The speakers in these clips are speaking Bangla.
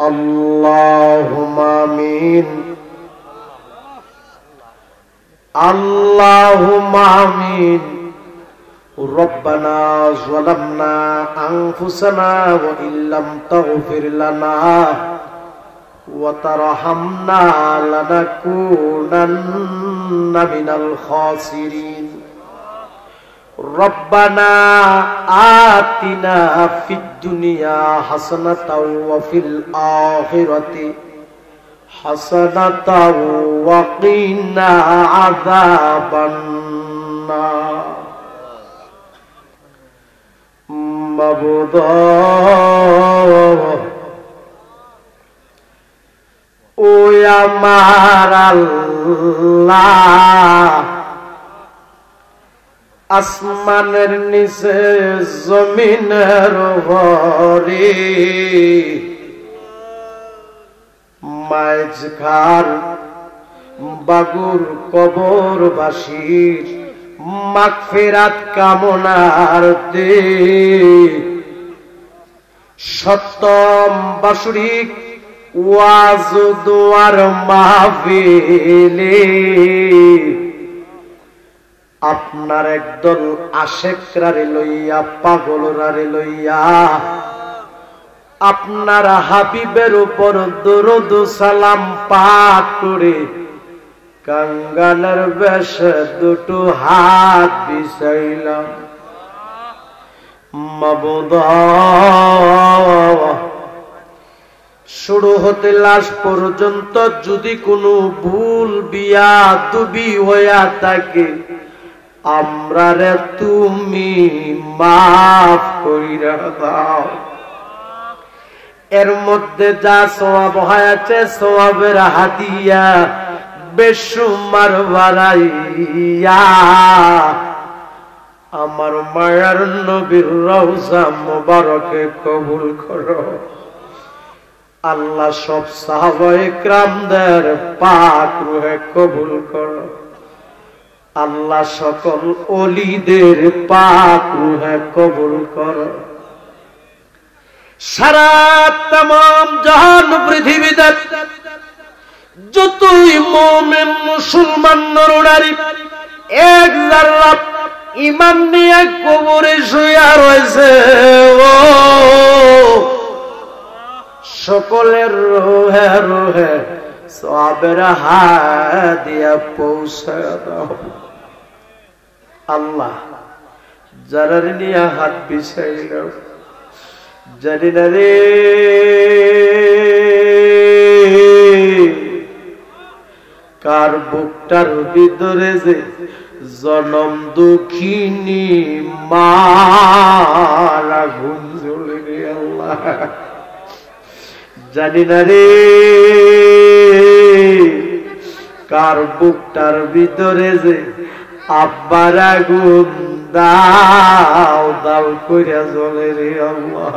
আল্লাহুম্মা আমিন আল্লাহুম্মা আমিন রব্বানা যালামনা আনফুসানা ওয়া ইল্লাম তাগফির লানা ওয়া তারহামনা লানাকুনান্না মিনাল খাসিরিন রব্বানা আতিনা ফিদ দুনিয়া হাসানাতাও ওয়া ফিল আখিরাতি হাসানাতাও ওয়া কিনা আযাবান নার মাবুদ ও আমার আল্লাহ আসমানের নিচে জমিনের উপরে মাঝখার বাগুর কবরবাসীর মাগফিরাত কামনার্থে সপ্তম বাৎসরিক ওয়াজ দোয়ার মাহফিলে আপনার একদল আশেকরারে লইয়া পাগলরারে লইয়া আপনার হাবিবের উপর দরুদ সালাম পাঠ করে কাঙ্গালের বেশে দুটো হাত বিছাইলাম মাবুদ শুরু হতে লাশ পর্যন্ত যদি কোনো ভুল বিয়াদবি হইয়া থাকে আমরারে তুমি মাফ কইরা দাও এর মধ্যে যা সওয়াব হয়েছে সওয়াবের হাদিয়া বেশুমার বাড়াইয়া আমার মায়ার নবীর রওজা মুবারকে কবুল করো আল্লাহ সব সাহাবায়ে কিরামদের পাক রূহে কবুল করো আল্লাহ সকল ওলিদের পাক রূহে কবুল করো সারা तमाम জাহান পৃথিবীতে যতই মুমিন মুসলমান নরনারী এক যারা ঈমান নিয়ে কবরে শুয়ে রয়েছে ও সকলের রূহে রূহে সওয়াবের হাদিয়া পৌঁছে দাও আল্লাহ যারা নিয়ে হাত বিছাইল জানি না রে কার বুকটার ভিতরে যে জনম দুঃখিনী মার আগুন জ্বলে রে আল্লাহ জানি না রে কার বুকটার ভিতরে যে আব্বার আগুন দাও দাও কইরা জ্বলে রে আল্লাহ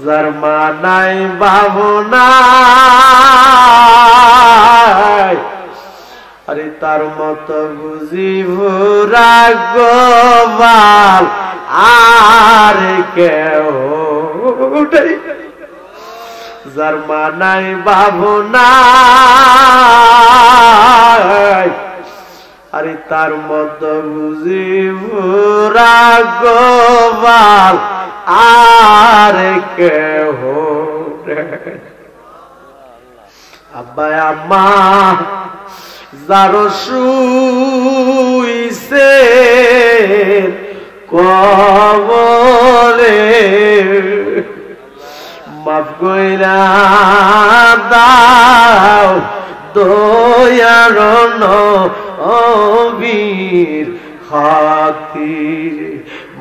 যার মা নাই বাবু নাই আরে তার মতো বুঝিব রাগবাল আর কেউ যার মা নাই বাবু নাই আরে তার মতো বুঝিব রাগবাল আর কেহ আব্বা আম্মা যারো শুইছে কবরে মাফ কইরা দাও দয়ার নবীর খাতির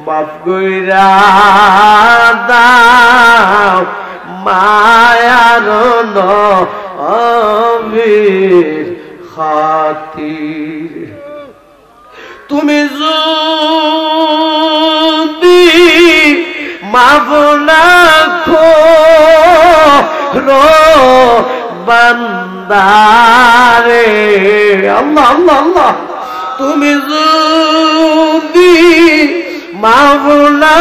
মাফ কইরা দাও মায়ার নবীর খাতির তুমি যদি মাফ না করো বান্দারে আল্লাহ আল্লাহ আল্লাহ তুমি যদি মাফ না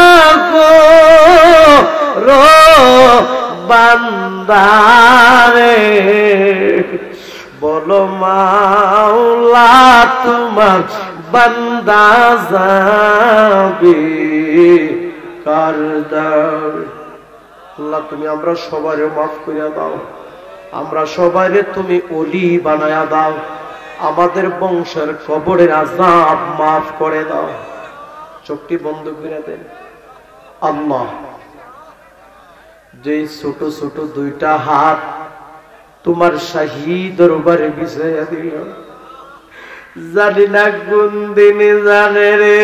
করো বান্দা বান্দারে বলো মাওলা তোমার বান্দা যাবে কার দ্বার। আল্লাহ তুমি আমরা সবারে মাফ করে দাও, আমরা সবাইরে তুমি ওলি বানায়া দাও, আমাদের বংশের কবরের আযাব মাফ করে দাও। চোখটি বন্ধ করে দেন। আল্লাহ যে ছোট ছোট দুইটা হাত তোমার শাহী দরবারে বিছাইয়া দিল, জানি না কোন দিনে জানে রে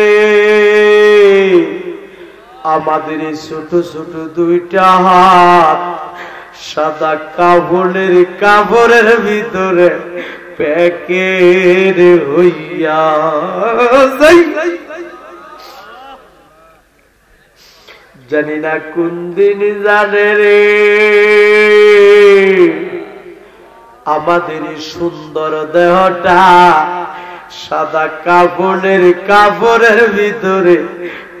আমাদের এই ছোট ছোট দুইটা হাত সাদা কাপড়ের ভিতরে প্যাকেট হইয়া জানি না কোন দিন জানে রে আমাদের সুন্দর দেহটা সাদা কাপড়ের ভিতরে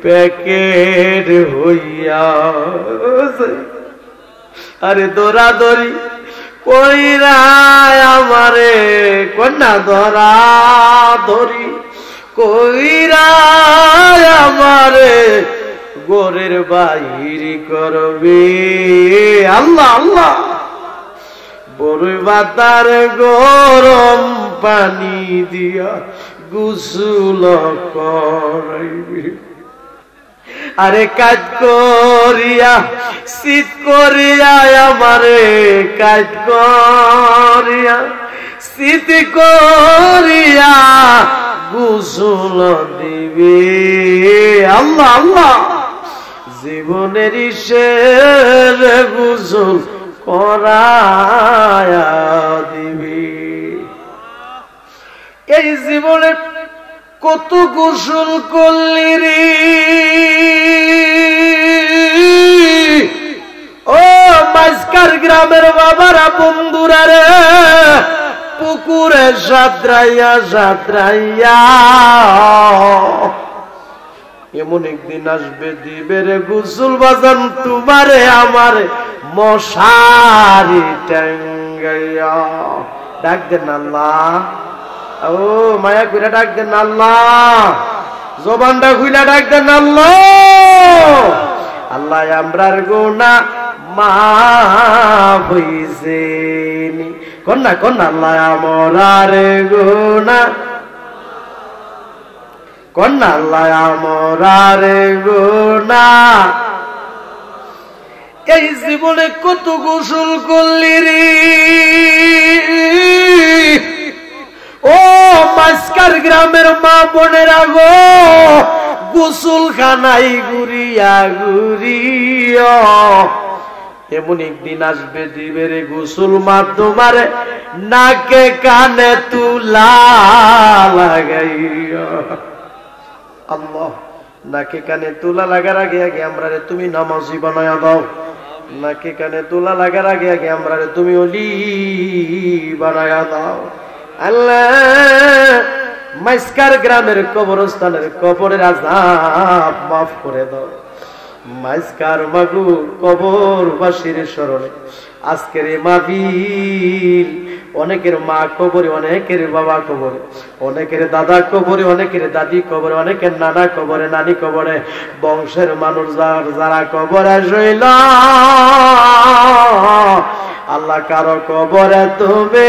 প্যাকেট হইয়া আরে দৌড়াদৌড়ি কইরা আমারে কন্যা দৌড়াদৌড়ি কইরা আমারে গোরের বাহির করবে। আল্লাহ আল্লাহ বড়ই বাতার গরম পানি দিয়া গোসল করাইবে। আরে কাজ করিয়া শীত করিয়া আমারে কাজ করিয়া শীত করিয়া গোসল দিবে। আল্লাহ আল্লাহ জীবনের শেষ গোসল করায়া দিবে। এই জীবনে কত গোসল করলি রে ও মাঝকার গ্রামের বাবারা বন্ধুরা রে, পুকুরে সাঁতরাইয়া সাঁতরাইয়া এমন একদিন আসবে দিবে রে গোসল বাজান তোমারে আমারে মশারি টাঙ্গাইয়া। ডাক দেন আল্লাহ, ও মায়া কইরা ডাক দেন আল্লাহ, জবানটা খুইলা ডাক দেন আল্লাহ। আল্লাহ আমরার গুনাহ মাফ হইছে নি কন্যা কন্যা আল্লাহ আমরার গুনাহ কন্যা আল্লাহ আমরার গুনাহ। এই জীবনে কত গোসল করলি রে ও মাঝকার গ্রামের মা বোনেরা গো, গোসল খানাই ঘুরিয়া ঘুরিয়া এমন একদিন আসবে দিবে রে গোসল মা তোমারে নাকে কানে তুলা লাগাইয়া। আল্লাহ নাকে কানে তুলা লাগার আগে আগে আমরা রে তুমি নামাজি বানায়া দাও, নাকে কানে তুলা লাগার আগে আগে আমরা রে তুমি ওলি বানায়া দাও। আল্লাহ মাঝকার গ্রামের কবরস্থানের কবরের আযাব মাফ করে দাও। মাঝকার মাগু কবরবাসীর স্মরণে আজকের এই মাহফিল, অনেকের মা কবরে, অনেকের বাবা কবরে, অনেকের দাদা কবরে, অনেকের দাদি কবরে, অনেকের নানা কবরে, নানি কবরে, বংশের মানুষ যারা কবরে শৈল আল্লাহ কারো কবরে তুমি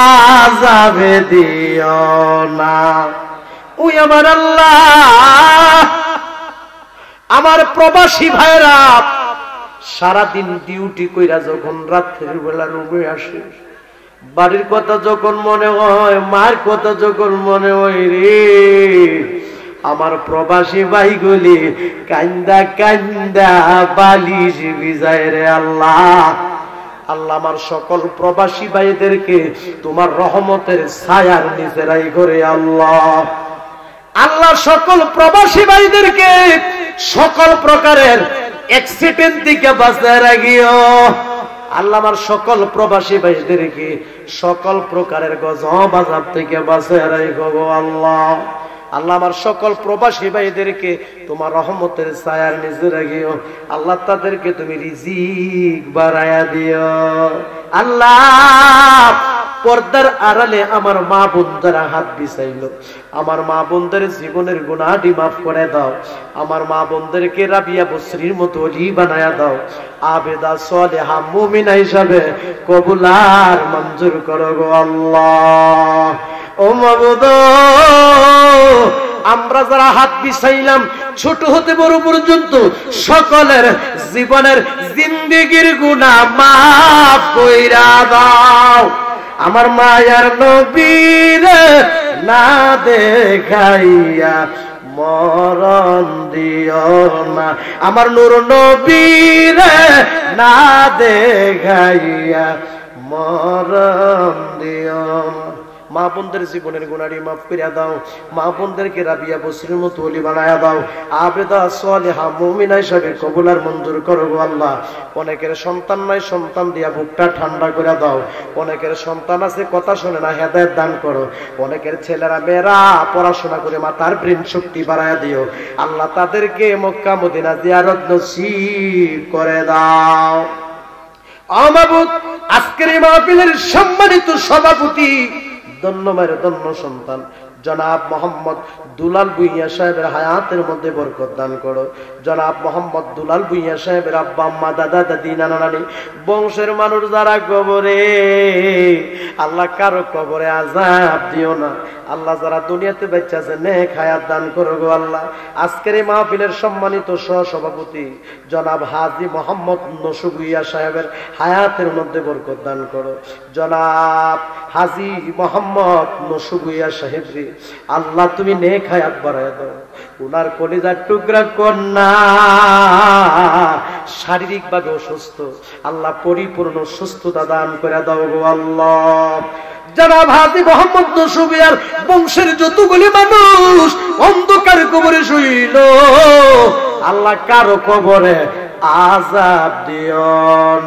আযাবে দিও না। ওই আমার আল্লাহ আমার প্রবাসী ভাইরা সারাদিন ডিউটি কইরা যখন রাত্রের বেলা রুমে আসে, বাড়ির কথা যখন মনে হয়, মার কথা যখন মনে হয় রে, আমার প্রবাসী ভাইগুলি কান্দা কান্দা বালিশ ভিজায় রে আল্লাহ। আল্লাহ আমার সকল প্রবাসী ভাইদেরকে তোমার রহমতের ছায়ার নিচে রাখি করে আল্লাহ। আল্লাহ সকল প্রবাসী ভাইদেরকে সকল প্রকারের অ্যাক্সিডেন্ট থেকে বাঁচায় রাখিও। আল্লাহ আমার সকল প্রবাসী ভাইদেরকে সকল প্রকারের গজব আযাব থেকে বাঁচায় রাখো গো আল্লাহ। আল্লাহ আমার সকল প্রবাসী ভাইদেরকে তোমার রহমতের ছায়ার নিচে রাখিও আল্লাহ তাদেরকে তুমি রিজিক বাড়ায়া দিও আল্লাহ পর্দার আড়ালে আমার মা বোনরা হাত বিছাইলো আমার মা বোনদের জীবনের গুনাহটি মাফ করে দাও আমার মা বোনদেরকে রাবিয়া বসরির মতো ওলি বানায়া দাও আবেদা সালেহা মুমিনা হিসাবে কবুল আর মঞ্জুর করো গো আল্লাহ ও মাবুদ আমরা যারা হাত বিছাইলাম ছোট হতে বড় পর্যন্ত সকলের জীবনের জিন্দেগীর গুনাহ মাফ কইরা দাও আমার মায়ার নবীর না দেখাইয়া মরণ দিও না আমার নূর নবীর না দেখাইয়া মরণ দিও না মা বোনদের জীবনের গুনাহটি মাফ করিয়া দাও মা বোনদেরকে রাবিয়া বসরির মতো ওলি বানায়া দাও আবেদা সালেহা মুমিনা হিসাবে কবুল আর মঞ্জুর করো গো আল্লাহ অনেকের সন্তান নাই সন্তান দিয়া বুকটা ঠান্ডা করে দাও অনেকের সন্তান আছে কথা শুনে না হেদায়েত দান করো অনেকের ছেলেরা মেয়েরা পড়াশোনা করে মাথার ব্রেন শক্তি বাড়ায়া দিও আল্লাহ তাদেরকে মক্কা মদিনা জিয়ারত নসিব করে দাও আমাবুত আজকের এই মাহফিলের সম্মানিত সভাপতি ধন্য মায়ের ধন্য সন্তান জনাব মোহাম্মদ দুলাল ভুঁইয়া সাহেবের হায়াতের মধ্যে বরকত দান করো জনাব মোহাম্মদ দুলাল ভুঁইয়া সাহেবের আব্বা আম্মা দাদা দাদি নানা নানি বংশের মানুষ যারা কবরে আল্লাহ কারো কবরে আযাব দিও না আল্লাহ যারা দুনিয়াতে বেঁচে আছে নেক হায়াত দান করো গো আল্লাহ আজকের এই মাহফিলের সম্মানিত সহসভাপতি জনাব হাজী মোহাম্মদ নসু ভুঁইয়া সাহেবের হায়াতের মধ্যে বরকত দান করো জনাব হাজী মোহাম্মদ নসু ভুঁইয়া সাহেবরে আল্লাহ তুমি নেক হায়াত বাড়ায় দাও উনার কলিজার টুকরা কন্যা শারীরিক ভাবে অসুস্থ আল্লাহ পরিপূর্ণ সুস্থতা দান করে দাও গো আল্লাহ জনাব হাজী মোহাম্মদ নসু ভুঁইয়ার বংশের যতগুলি মানুষ অন্ধকার কবরে শুইল আল্লাহ কারো কবরে আযাব দিও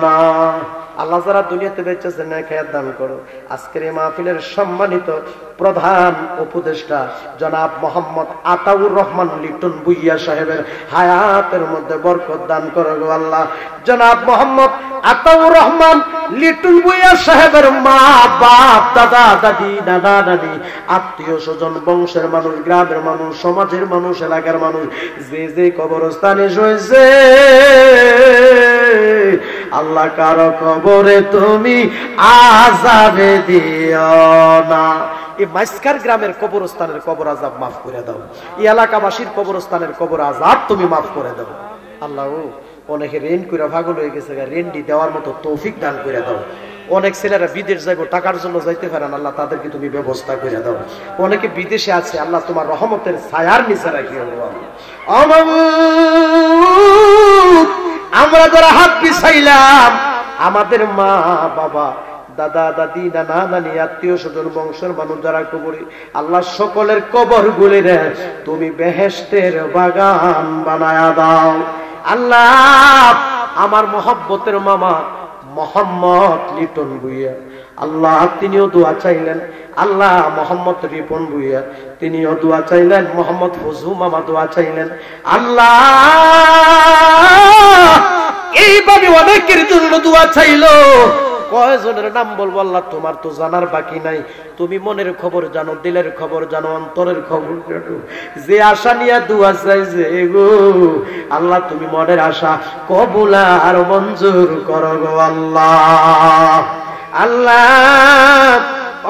না আল্লাহ যারা দুনিয়াতে বেঁচে আছেন নেক হায়াত দান করো আজকের এই মাহফিলের সম্মানিত প্রধান উপদেষ্টা জনাব মোহাম্মদ আতাউর রহমান লিটন ভুঁইয়া সাহেবের হায়াতের মধ্যে বরকত দান করো গো আল্লাহ জনাব মোহাম্মদ আতাউর রহমান লিটন ভুঁইয়া সাহেবের মা বাপ দাদা দাদি দাদা দাদি আত্মীয় স্বজন বংশের মানুষ গ্রামের মানুষ সমাজের মানুষ এলাকার মানুষ যে যে কবরস্থানে শুয়েছে আল্লাহ কারো কবরে তুমি আযাবে দিও না এই মাইসকার গ্রামের কবরস্থানের কবর আযাব মাফ করে দাও এই এলাকাবাসীর কবরস্থানের কবর আযাব তুমি মাফ করে দাও আল্লাহ অনেকে ঋণ করে পাগল হয়ে গেছে ঋণটি দেওয়ার মতো তৌফিক দান করে দাও অনেক ছেলেরা বিদেশ যাইব টাকার জন্য যাইতে পারেন আল্লাহ তাদেরকে তুমি ব্যবস্থা করে দাও অনেকে বিদেশে আছে আল্লাহ তোমার রহমতের ছায়ার নিচে রাখিও আমরা যারা হাত বিছাইলাম আমাদের মা বাবা দাদা দাদি নানা নানি আত্মীয় স্বজন বংশের মানুষ যারা কবরে আল্লাহ সকলের কবর গুলির তুমি বেহেশতের বাগান বানায়া দাও আল্লাহ আমার মহব্বতের মামা মোহাম্মদ লিটন ভুঁইয়া আল্লাহ তিনিও দোয়া চাইলেন আল্লাহ মোহাম্মদ রিপন ভুঁইয়া তিনিও দোয়া চাইলেন মোহাম্মদ ফজলু মামা দোয়া চাইলেন আল্লাহ এইভাবে অনেকের জন্য দোয়া চাইলো কয়জনের নাম বলবো আল্লাহ তোমার তো জানার বাকি নাই তুমি মনের খবর জানো দিলের খবর জানো অন্তরের খবর জানো যে আশা নিয়ে দোয়া চাইছে গো আল্লাহ তুমি মনের আশা কবুল আর মঞ্জুর করো গো আল্লাহ আল্লাহ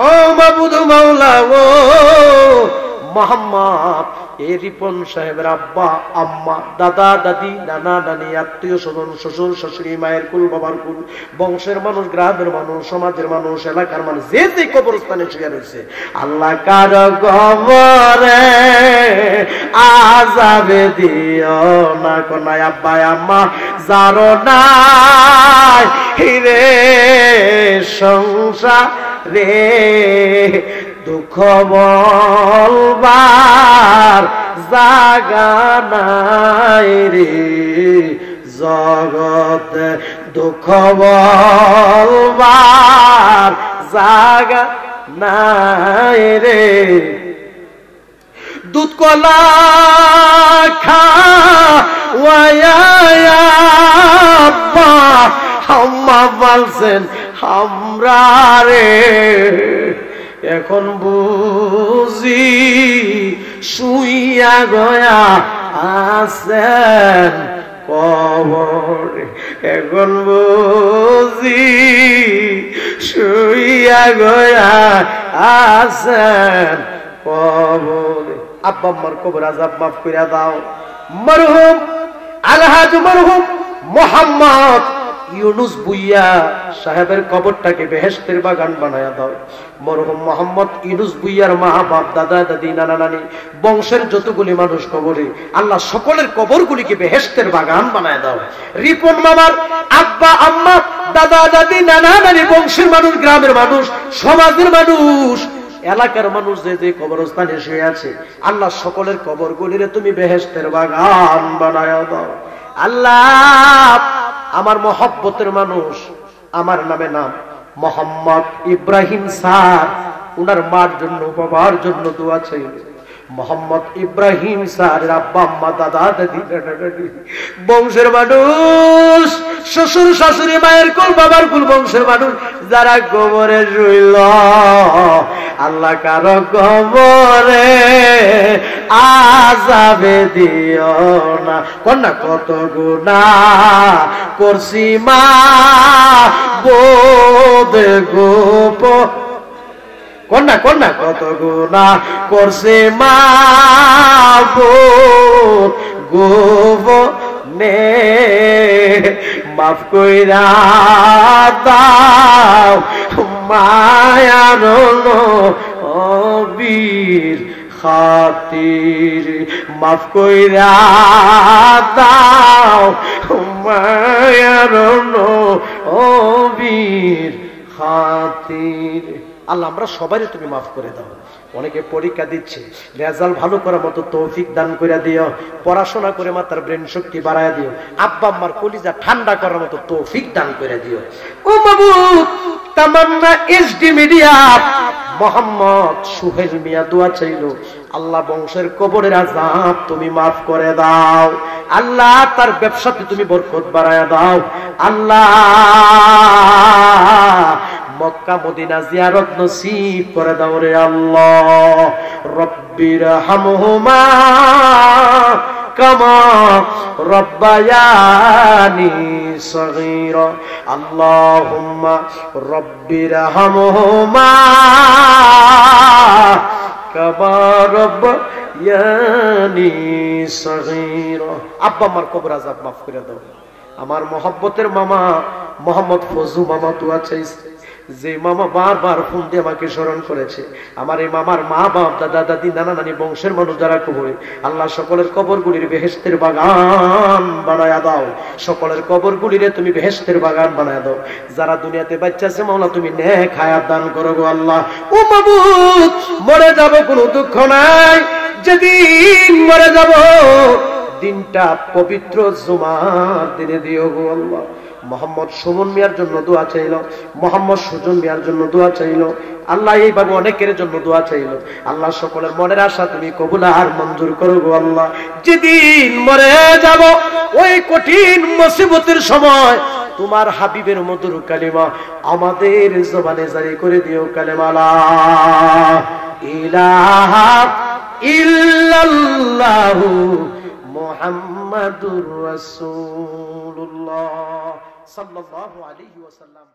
ও মাবুদ মাওলা ও মোহাম্মদ এই রিপন সাহেবের আব্বা আম্মা দাদা দাদি নানা নানি আত্মীয় স্বজন শ্বশুর শাশুড়ি মায়ের কুল বাবার কুল বংশের মানুষ গ্রামের মানুষ সমাজের মানুষ এলাকার মানুষ যে যে কবরস্থানে শুয়ে রয়েছে আল্লাহ কারো কবরে আযাবে দিও না কোনায় আব্বা আম্মা যারো নাই রে সংসারে দুঃখ বলবার জাগা নাই রে জগতে দুঃখ বলবার জাগা নাই রে দুধ কলা খাওয়ায়া আব্বা আম্মা বলছেন আমরা রে এখন বুঝি শুইয়া গয়া আছেন কবরে এখন বুঝি শুইয়া গয়া আছেন কবরে। আব্বা আম্মার কবর আযাব মাফ কইরা দাও। মরহুম আলহাজ মরহুম মোহাম্মদ ইউনুস বুইয়া সাহেবের কবরটাকে বেহেশতের বাগান বানায়া দাও। মরহুম মোহাম্মদ ইউনুস বুইয়ার মা বাপ দাদা দাদি নানা নানি বংশের যতগুলি মানুষ কবরে আল্লাহ সকলের কবরগুলিকে বেহেশতের বাগান বানায়া দাও। রিপন মামার আব্বা আম্মা দাদা দাদি নানা নানি বংশের মানুষ গ্রামের মানুষ সমাজের মানুষ এলাকার মানুষ যে যে কবরস্থানে শুয়ে আছে আল্লাহ সকলের কবরগুলিরে তুমি বেহেশতের বাগান বানায়া দাও। আল্লাহ আমার মহব্বতের মানুষ আমার নামে নাম মোহাম্মদ ইব্রাহিম স্যার উনার মার জন্য বাবার জন্য দোয়া চাই। মোহাম্মদ ইব্রাহিম স্যার আব্বা আম্মা দাদা দাদি বংশের মানুষ শ্বশুর শাশুড়ি মায়ের কুল বাবার কুল বংশের মানুষ যারা কবরে শুইল আল্লাহ কারো কবরে আযাবে দিও না। কন্যা কত গুনাহ করছি মা বোধ গোপ কন্যা কন্যা কত গুনাহ করছে মা বোধ গোপ নে মাফ কইরা দাও মায়ার নবীর খাতির মাফ কইরা দাও মায়ার নবীর খাতির। আল্লাহ আমরা সবাই তুমি মাফ করে দাও। অনেকে পরীক্ষা দিচ্ছে রেজাল্ট ভালো করার মতো তৌফিক দান করে দিও। পড়াশোনা করে মাতার ব্রেন শক্তি বাড়ায় দিও। আব্বা আম্মার কলিজা ঠান্ডা করার মতো তৌফিক দান করে দিও। ও মাবুদ তামান্না এসডি মিডিয়া মোহাম্মদ সুহেল মিয়া দোয়া চাইলো আল্লাহ বংশের কবরের আযাব তুমি মাফ করে দাও। আল্লাহ তার ব্যবসাতে তুমি বরকত বাড়ায়া দাও। আল্লাহ মক্কা মদিনা জিয়ারত নসিব করে দাও রে আল্লাহ। রব্বির হামহুমা কামা রব্বায়ানি সগীরা আল্লাহুম্মা রব্বির হামহুমা কামা রব্বায়ানি সগীরা। আব্বা আমার কবর আযাব মাফ করে দাও। আমার মহব্বতের মামা মোহাম্মদ ফজু মামা দোয়া চাইছে যে মামা বারবার ফোন দিয়ে আমাকে স্মরণ করেছে। আমার এই মামার মা বাপ দাদা দাদি নানা নানি বংশের মানুষ যারা কবরে আল্লাহ সকলের কবরগুলির বেহেশতের বাগান বানায়া দাও। সকলের কবরগুলিরে তুমি বেহেশতের বাগান বানায়া দাও। যারা দুনিয়াতে বাচ্চা আছে মাওলা তুমি নেক হায়াত দান করো গো আল্লাহ। ও মাবুদ মরে যাব কোনো দুঃখ নাই। যেদিন মরে যাব দিনটা পবিত্র জুমার দিনে দিও গো আল্লাহ। মোহাম্মদ সুমন মিয়ার জন্য দোয়া চাইল, মোহাম্মদ সুজন মিয়ার জন্য দোয়া চাইল। আল্লাহ এইভাবে অনেকের জন্য দোয়া চাইল। আল্লাহ সকলের মনের আশা তুমি কবুল আর মঞ্জুর করো গো আল্লাহ। যেদিন মরে যাব ওই কঠিন মুসিবতের সময় তোমার হাবিবের মধুর কালিমা আমাদের জবানে জারি করে দিও। কালিমা লা ইলাহা ইল্লাল্লাহু মুহাম্মাদুর রাসূলুল্লাহ সাল্লাল্লাহু আলাইহি ওয়াসাল্লাম।